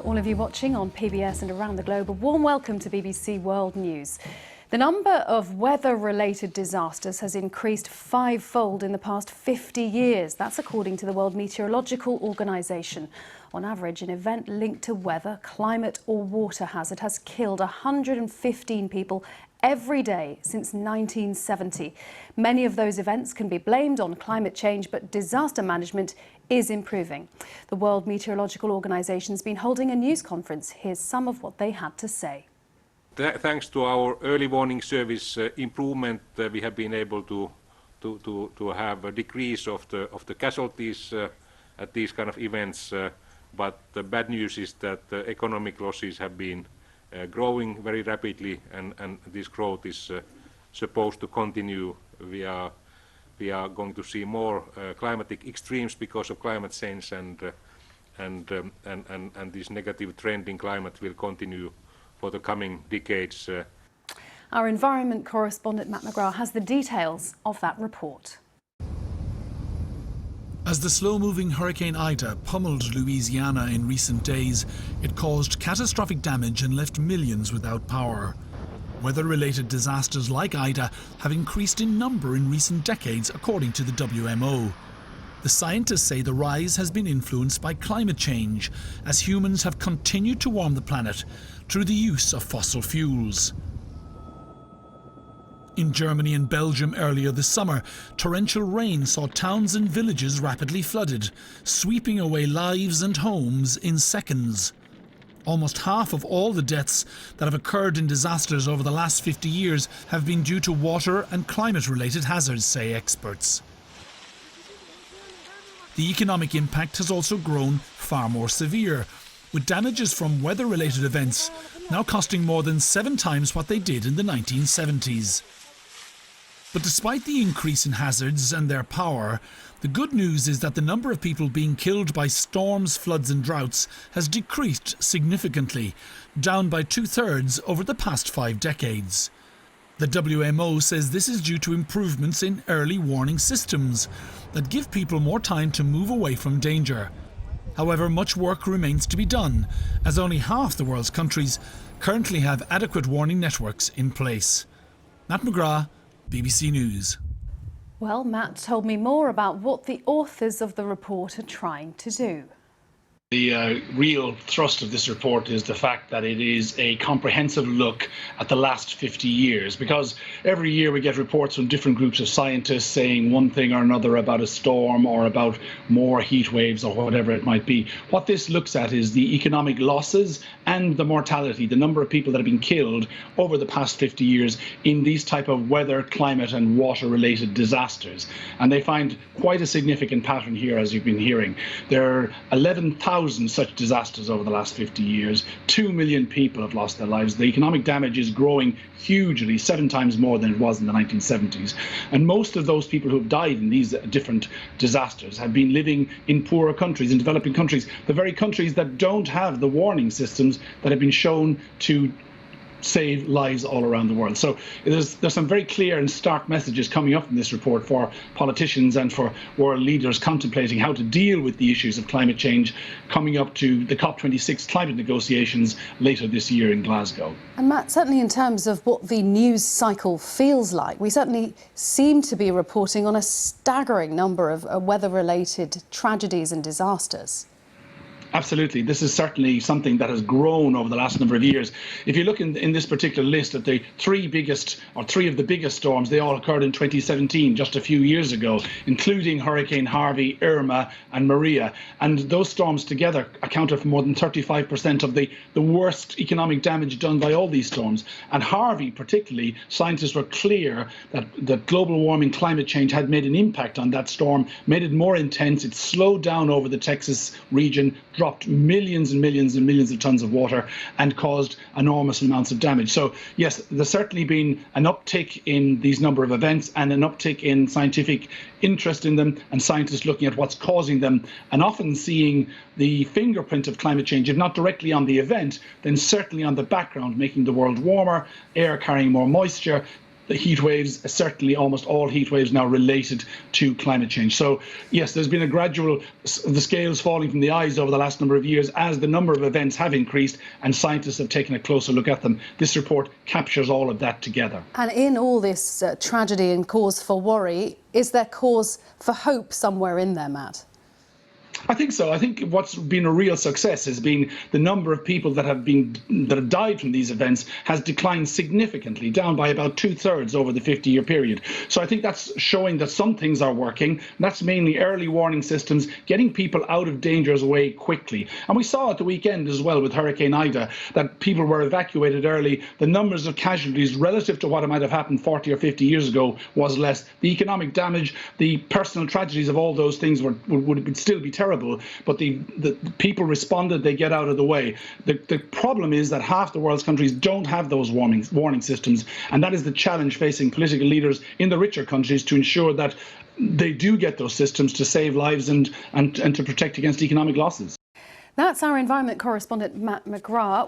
all of you watching on PBS and around the globe, a warm welcome to BBC World News. The number of weather-related disasters has increased fivefold in the past 50 years. That's according to the World Meteorological Organisation. On average, an event linked to weather, climate or water hazard has killed 115 people every day since 1970. Many of those events can be blamed on climate change, but disaster management is improving. The World Meteorological Organisation has been holding a news conference. Here's some of what they had to say. Thanks to our early warning service improvement, we have been able to have a decrease of the casualties at these kind of events. But the bad news is that the economic losses have been growing very rapidly, and this growth is supposed to continue. We are going to see more climatic extremes because of climate change, and this negative trend in climate will continue for the coming decades. Our environment correspondent Matt McGrath has the details of that report. As the slow-moving Hurricane Ida pummeled Louisiana in recent days, it caused catastrophic damage and left millions without power. Weather-related disasters like Ida have increased in number in recent decades, according to the WMO. The scientists say the rise has been influenced by climate change, as humans have continued to warm the planet through the use of fossil fuels. In Germany and Belgium earlier this summer, torrential rain saw towns and villages rapidly flooded, sweeping away lives and homes in seconds. Almost half of all the deaths that have occurred in disasters over the last 50 years have been due to water and climate-related hazards, say experts. The economic impact has also grown far more severe, with damages from weather-related events now costing more than 7 times what they did in the 1970s. But despite the increase in hazards and their power, the good news is that the number of people being killed by storms, floods and droughts has decreased significantly, down by 2/3 over the past 5 decades. The WMO says this is due to improvements in early warning systems that give people more time to move away from danger. However, much work remains to be done, as only half the world's countries currently have adequate warning networks in place. Matt McGrath, BBC News. Well, Matt told me more about what the authors of the report are trying to do. The real thrust of this report is the fact that it is a comprehensive look at the last 50 years, because every year we get reports from different groups of scientists saying one thing or another about a storm or about more heat waves or whatever it might be. What this looks at is the economic losses and the mortality, the number of people that have been killed over the past 50 years in these type of weather, climate and water related disasters. And they find quite a significant pattern here, as you've been hearing. There are 11,000 such disasters over the last 50 years. 2 million people have lost their lives. The economic damage is growing hugely, 7 times more than it was in the 1970s. And most of those people who have died in these different disasters have been living in poorer countries, in developing countries, the very countries that don't have the warning systems that have been shown to save lives all around the world. So there's some very clear and stark messages coming up in this report for politicians and for world leaders contemplating how to deal with the issues of climate change coming up to the COP26 climate negotiations later this year in Glasgow. And Matt, certainly in terms of what the news cycle feels like, we certainly seem to be reporting on a staggering number of weather-related tragedies and disasters. Absolutely. This is certainly something that has grown over the last number of years. If you look in this particular list at the 3 of the biggest storms, they all occurred in 2017, just a few years ago, including Hurricane Harvey, Irma and Maria. And those storms together accounted for more than 35% of the worst economic damage done by all these storms. And Harvey particularly, scientists were clear that global warming, climate change had made an impact on that storm, made it more intense. It slowed down over the Texas region, dropped millions and millions and millions of tons of water and caused enormous amounts of damage. So yes, there's certainly been an uptick in these number of events and an uptick in scientific interest in them and scientists looking at what's causing them and often seeing the fingerprint of climate change, if not directly on the event, then certainly on the background, making the world warmer, air carrying more moisture, the heat waves, certainly almost all heat waves now related to climate change. So yes, there's been a gradual, the scales falling from the eyes over the last number of years as the number of events have increased and scientists have taken a closer look at them. This report captures all of that together. And in all this tragedy and cause for worry, is there cause for hope somewhere in there, Matt? I think so. I think what's been a real success has been the number of people that have died from these events has declined significantly, down by about 2/3 over the 50-year period. So I think that's showing that some things are working. That's mainly early warning systems, getting people out of danger's way quickly. And we saw at the weekend as well with Hurricane Ida that people were evacuated early. The numbers of casualties relative to what might have happened 40 or 50 years ago was less. The economic damage, the personal tragedies of all those things would still be terrible. But the people responded, they get out of the way. The problem is that half the world's countries don't have those warning systems, and that is the challenge facing political leaders in the richer countries to ensure that they do get those systems to save lives and to protect against economic losses. That's our environment correspondent, Matt McGrath.